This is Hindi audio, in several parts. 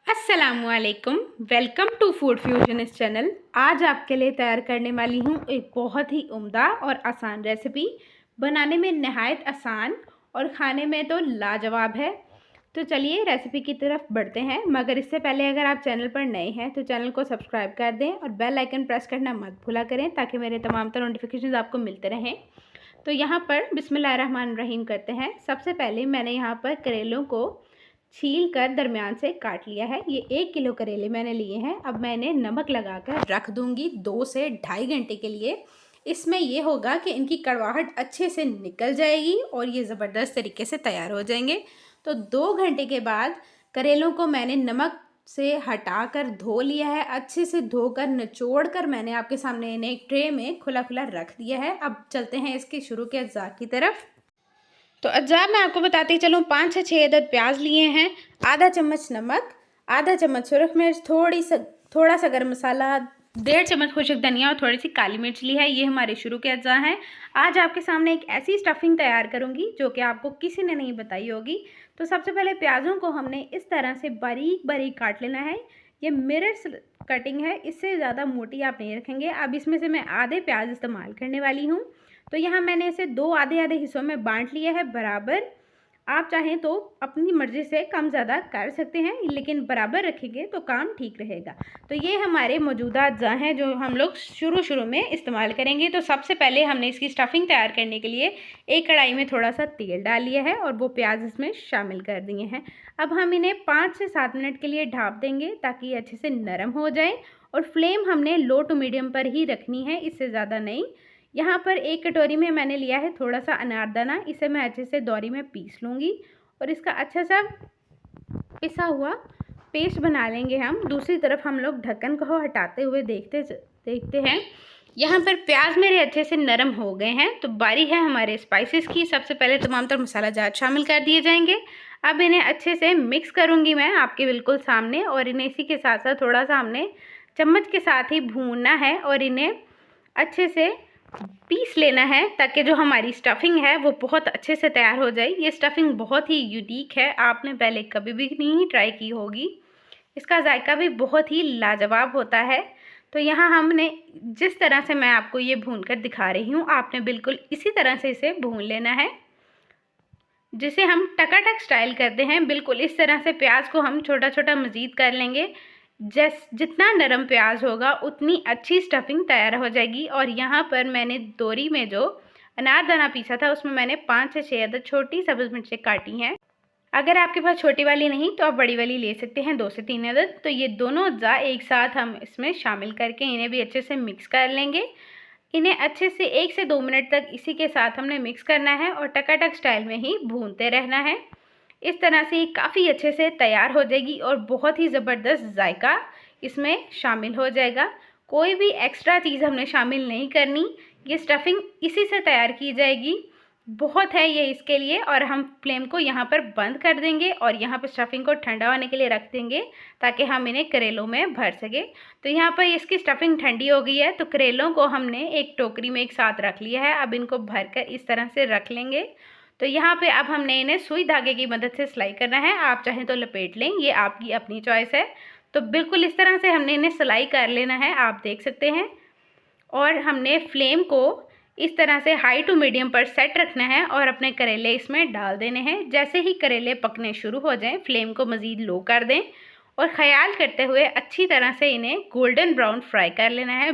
अस्सलामुअलैकुम, welcome to food fusion channel. आज आपके लिए तैयार करने वाली हूँ एक बहुत ही उम्दा और आसान रेसिपी। बनाने में नहायत आसान और खाने में तो लाजवाब है। तो चलिए रेसिपी की तरफ बढ़ते हैं, मगर इससे पहले अगर आप चैनल पर नए हैं तो चैनल को सब्सक्राइब कर दें और बेल आइकन प्रेस करना मत भूला करें ताकि मेरे तमाम तरह नोटिफिकेशन आपको मिलते रहें। तो यहाँ पर बिस्मिल्लाहिर्रहमानिर्रहीम करते हैं। सबसे पहले मैंने यहाँ पर करेलों को छील कर दरमियान से काट लिया है। ये 1 किलो करेले मैंने लिए हैं। अब मैं इन्हें नमक लगाकर रख दूंगी 2 से ढाई घंटे के लिए। इसमें यह होगा कि इनकी कड़वाहट अच्छे से निकल जाएगी और ये ज़बरदस्त तरीके से तैयार हो जाएंगे। तो 2 घंटे के बाद करेलों को मैंने नमक से हटाकर धो लिया है। अच्छे से धोकर निचोड़ कर मैंने आपके सामने इन्हें एक ट्रे में खुला खुला रख दिया है। अब चलते हैं इसके शुरू के अज्जा की तरफ। तो अज्जा मैं आपको बताती चलूँ, 5 से 6 अदद प्याज लिए हैं, आधा चम्मच नमक, आधा चम्मच सुरख मिर्च, थोड़ा सा गर्म मसाला, 1.5 चम्मच खुश्क धनिया और थोड़ी सी काली मिर्च ली है। ये हमारे शुरू के अज्जा हैं। आज आपके सामने एक ऐसी स्टफिंग तैयार करूंगी जो कि आपको किसी ने नहीं बताई होगी। तो सबसे पहले प्याज़ों को हमने इस तरह से बारीक बारीक काट लेना है। ये मिरर कटिंग है, इससे ज़्यादा मोटी आप नहीं रखेंगे। अब इसमें से मैं आधे प्याज इस्तेमाल करने वाली हूँ। तो यहाँ मैंने इसे 2 आधे आधे हिस्सों में बांट लिया है बराबर। आप चाहें तो अपनी मर्ज़ी से कम ज़्यादा कर सकते हैं, लेकिन बराबर रखेंगे तो काम ठीक रहेगा। तो ये हमारे मौजूदा अज्जा हैं जो हम लोग शुरू में इस्तेमाल करेंगे। तो सबसे पहले हमने इसकी स्टफिंग तैयार करने के लिए एक कढ़ाई में थोड़ा सा तेल डाल लिया है और वो प्याज इसमें शामिल कर दिए हैं। अब हम इन्हें 5 से 7 मिनट के लिए ढाँप देंगे ताकि ये अच्छे से नरम हो जाए। और फ्लेम हमने लो टू मीडियम पर ही रखनी है, इससे ज़्यादा नहीं। यहाँ पर एक कटोरी में मैंने लिया है थोड़ा सा अनारदाना। इसे मैं अच्छे से दौरी में पीस लूँगी और इसका अच्छा सा पिसा हुआ पेस्ट बना लेंगे हम। दूसरी तरफ हम लोग ढक्कन को हटाते हुए देखते हैं। यहाँ पर प्याज मेरे अच्छे से नरम हो गए हैं। तो बारी है हमारे स्पाइसेस की। सबसे पहले तमाम तरह मसाला जात शामिल कर दिए जाएंगे। अब इन्हें अच्छे से मिक्स करूँगी मैं आपके बिल्कुल सामने, और इन्हें इसी के साथ साथ थोड़ा सा हमने चम्मच के साथ ही भूनना है और इन्हें अच्छे से पीस लेना है ताकि जो हमारी स्टफिंग है वो बहुत अच्छे से तैयार हो जाए। ये स्टफिंग बहुत ही यूनिक है, आपने पहले कभी भी नहीं ट्राई की होगी। इसका जायका भी बहुत ही लाजवाब होता है। तो यहाँ हमने जिस तरह से मैं आपको ये भून कर दिखा रही हूँ, आपने बिल्कुल इसी तरह से इसे भून लेना है जिसे हम टकाटक स्टाइल करते हैं। बिल्कुल इस तरह से प्याज को हम छोटा छोटा मज़ीद कर लेंगे। जितना नरम प्याज होगा उतनी अच्छी स्टफिंग तैयार हो जाएगी। और यहाँ पर मैंने दोरी में जो अनारदाना पीसा था उसमें मैंने 5 से 6 अदद छोटी सब्ज़ मिर्चें काटी हैं। अगर आपके पास छोटी वाली नहीं तो आप बड़ी वाली ले सकते हैं, 2 से 3 अदद। तो ये दोनों अज्जा एक साथ हम इसमें शामिल करके इन्हें भी अच्छे से मिक्स कर लेंगे। इन्हें अच्छे से 1 से 2 मिनट तक इसी के साथ हमने मिक्स करना है और टकाटक स्टाइल में ही भूनते रहना है। इस तरह से ये काफ़ी अच्छे से तैयार हो जाएगी और बहुत ही ज़बरदस्त जायका इसमें शामिल हो जाएगा। कोई भी एक्स्ट्रा चीज़ हमने शामिल नहीं करनी, ये स्टफिंग इसी से तैयार की जाएगी। बहुत है ये इसके लिए। और हम फ्लेम को यहाँ पर बंद कर देंगे और यहाँ पर स्टफिंग को ठंडा होने के लिए रख देंगे ताकि हम इन्हें करेलों में भर सके। तो यहाँ पर इसकी स्टफिंग ठंडी हो गई है। तो करेलों को हमने एक टोकरी में एक साथ रख लिया है। अब इनको भर कर इस तरह से रख लेंगे। तो यहाँ पे अब हमने इन्हें सुई धागे की मदद से सिलाई करना है। आप चाहें तो लपेट लें, ये आपकी अपनी चॉइस है। तो बिल्कुल इस तरह से हमने इन्हें सिलाई कर लेना है, आप देख सकते हैं। और हमने फ्लेम को इस तरह से हाई टू मीडियम पर सेट रखना है और अपने करेले इसमें डाल देने हैं। जैसे ही करेले पकने शुरू हो जाएं, फ्लेम को मज़ीद लो कर दें और ख्याल करते हुए अच्छी तरह से इन्हें गोल्डन ब्राउन फ्राई कर लेना है।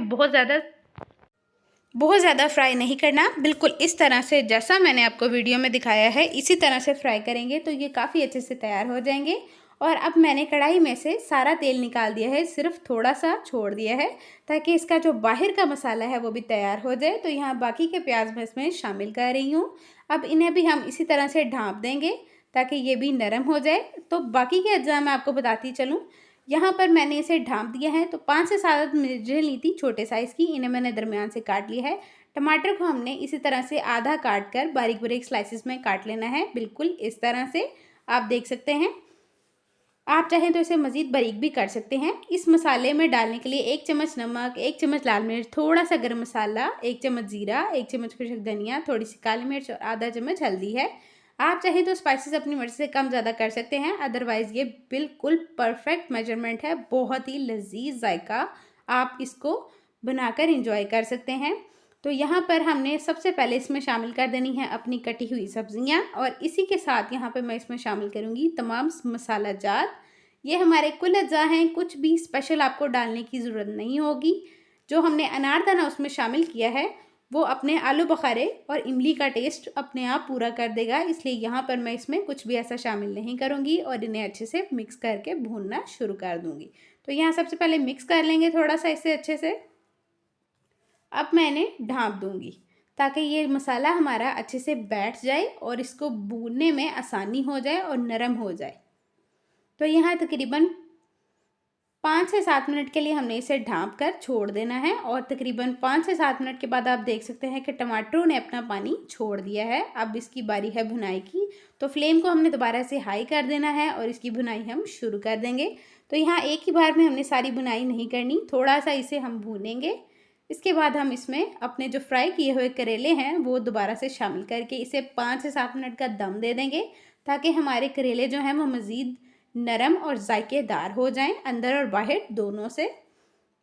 बहुत ज़्यादा फ्राई नहीं करना, बिल्कुल इस तरह से जैसा मैंने आपको वीडियो में दिखाया है इसी तरह से फ्राई करेंगे तो ये काफ़ी अच्छे से तैयार हो जाएंगे। और अब मैंने कढ़ाई में से सारा तेल निकाल दिया है, सिर्फ थोड़ा सा छोड़ दिया है ताकि इसका जो बाहर का मसाला है वो भी तैयार हो जाए। तो यहाँ बाकी के प्याज मैं इसमें शामिल कर रही हूँ। अब इन्हें भी हम इसी तरह से ढाँप देंगे ताकि ये भी नरम हो जाए। तो बाकी के अज्जा मैं आपको बताती चलूँ। यहाँ पर मैंने इसे ढाँप दिया है। तो 5 से 7 मिर्चें ली थी छोटे साइज़ की, इन्हें मैंने दरमियान से काट लिया है। टमाटर को हमने इसी तरह से आधा काट कर बारीक बारीक स्लाइसिस में काट लेना है, बिल्कुल इस तरह से आप देख सकते हैं। आप चाहें तो इसे मज़ीद बारीक भी कर सकते हैं। इस मसाले में डालने के लिए 1 चम्मच नमक, 1 चम्मच लाल मिर्च, थोड़ा सा गर्म मसाला, 1 चम्मच ज़ीरा, 1 चम्मच खुश्क धनिया, थोड़ी सी काली मिर्च और आधा चम्मच हल्दी है। आप चाहे तो स्पाइसेस अपनी मर्ज़ी से कम ज़्यादा कर सकते हैं, अदरवाइज़ ये बिल्कुल परफेक्ट मेजरमेंट है। बहुत ही लज़ीज़ जायका, आप इसको बनाकर एंजॉय कर सकते हैं। तो यहाँ पर हमने सबसे पहले इसमें शामिल कर देनी है अपनी कटी हुई सब्जियाँ, और इसी के साथ यहाँ पे मैं इसमें शामिल करूँगी तमाम मसाला जात। ये हमारे कुल अज्जा हैं, कुछ भी स्पेशल आपको डालने की ज़रूरत नहीं होगी। जो हमने अनारदाना उसमें शामिल किया है वो अपने आलू बुखारे और इमली का टेस्ट अपने आप पूरा कर देगा, इसलिए यहाँ पर मैं इसमें कुछ भी ऐसा शामिल नहीं करूँगी और इन्हें अच्छे से मिक्स करके भूनना शुरू कर दूँगी। तो यहाँ सबसे पहले मिक्स कर लेंगे थोड़ा सा इसे अच्छे से। अब मैं इन्हें ढाँप दूँगी ताकि ये मसाला हमारा अच्छे से बैठ जाए और इसको भूनने में आसानी हो जाए और नरम हो जाए। तो यहाँ तकरीबन 5 से 7 मिनट के लिए हमने इसे ढाँप कर छोड़ देना है, और तकरीबन 5 से 7 मिनट के बाद आप देख सकते हैं कि टमाटरों ने अपना पानी छोड़ दिया है। अब इसकी बारी है भुनाई की, तो फ्लेम को हमने दोबारा से हाई कर देना है और इसकी भुनाई हम शुरू कर देंगे। तो यहाँ एक ही बार में हमने सारी भुनाई नहीं करनी, थोड़ा सा इसे हम भूनेंगे। इसके बाद हम इसमें अपने जो फ्राई किए हुए करेले हैं वो दोबारा से शामिल करके इसे 5 से 7 मिनट का दम दे देंगे, ताकि हमारे करेले जो हैं वो मज़ीद नरम और जायकेदार हो जाएं, अंदर और बाहर दोनों से।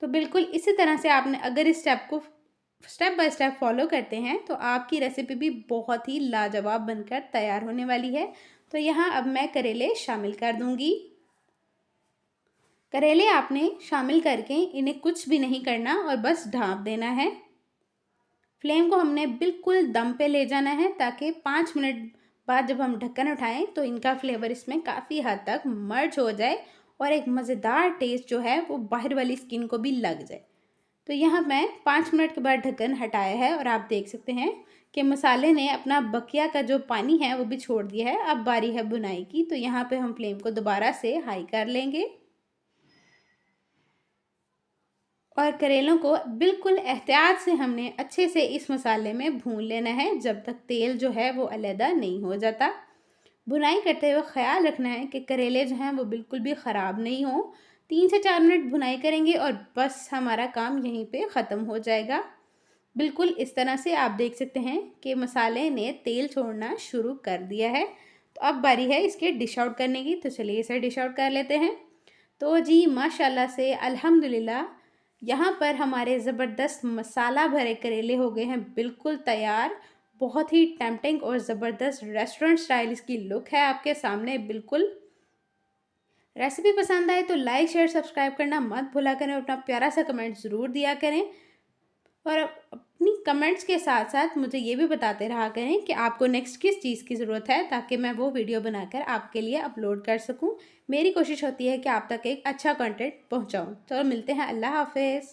तो बिल्कुल इसी तरह से आपने अगर इस स्टेप को स्टेप बाय स्टेप फॉलो करते हैं तो आपकी रेसिपी भी बहुत ही लाजवाब बनकर तैयार होने वाली है। तो यहाँ अब मैं करेले शामिल कर दूँगी। करेले आपने शामिल करके इन्हें कुछ भी नहीं करना और बस ढाँप देना है। फ्लेम को हमने बिल्कुल दम पे ले जाना है, ताकि 5 मिनट बाद जब हम ढक्कन उठाएं तो इनका फ्लेवर इसमें काफ़ी हद तक मर्ज हो जाए और एक मज़ेदार टेस्ट जो है वो बाहर वाली स्किन को भी लग जाए। तो यहाँ मैं 5 मिनट के बाद ढक्कन हटाया है और आप देख सकते हैं कि मसाले ने अपना बकिया का जो पानी है वो भी छोड़ दिया है। अब बारी है भुनाई की, तो यहाँ पे हम फ्लेम को दोबारा से हाई कर लेंगे और करेलों को बिल्कुल एहतियात से हमने अच्छे से इस मसाले में भून लेना है जब तक तेल जो है वो अलहदा नहीं हो जाता। भुनाई करते हुए ख्याल रखना है कि करेले जो हैं वो बिल्कुल भी ख़राब नहीं हो। 3 से 4 मिनट भुनाई करेंगे और बस हमारा काम यहीं पे ख़त्म हो जाएगा। बिल्कुल इस तरह से आप देख सकते हैं कि मसाले ने तेल छोड़ना शुरू कर दिया है। तो अब बारी है इसके डिश आउट करने की, तो चलिए इसे डिश आउट कर लेते हैं। तो जी माशाल्लाह से अल्हम्दुलिल्लाह, यहाँ पर हमारे ज़बरदस्त मसाला भरे करेले हो गए हैं बिल्कुल तैयार। बहुत ही टेम्पटिंग और ज़बरदस्त रेस्टोरेंट स्टाइल इसकी लुक है आपके सामने बिल्कुल। रेसिपी पसंद आए तो लाइक शेयर सब्सक्राइब करना मत भूला करें, अपना प्यारा सा कमेंट ज़रूर दिया करें और अपनी कमेंट्स के साथ साथ मुझे ये भी बताते रहा करें कि आपको नेक्स्ट किस चीज़ की ज़रूरत है, ताकि मैं वो वीडियो बनाकर आपके लिए अपलोड कर सकूं। मेरी कोशिश होती है कि आप तक एक अच्छा कंटेंट पहुंचाऊं। तो मिलते हैं, अल्लाह हाफिज़।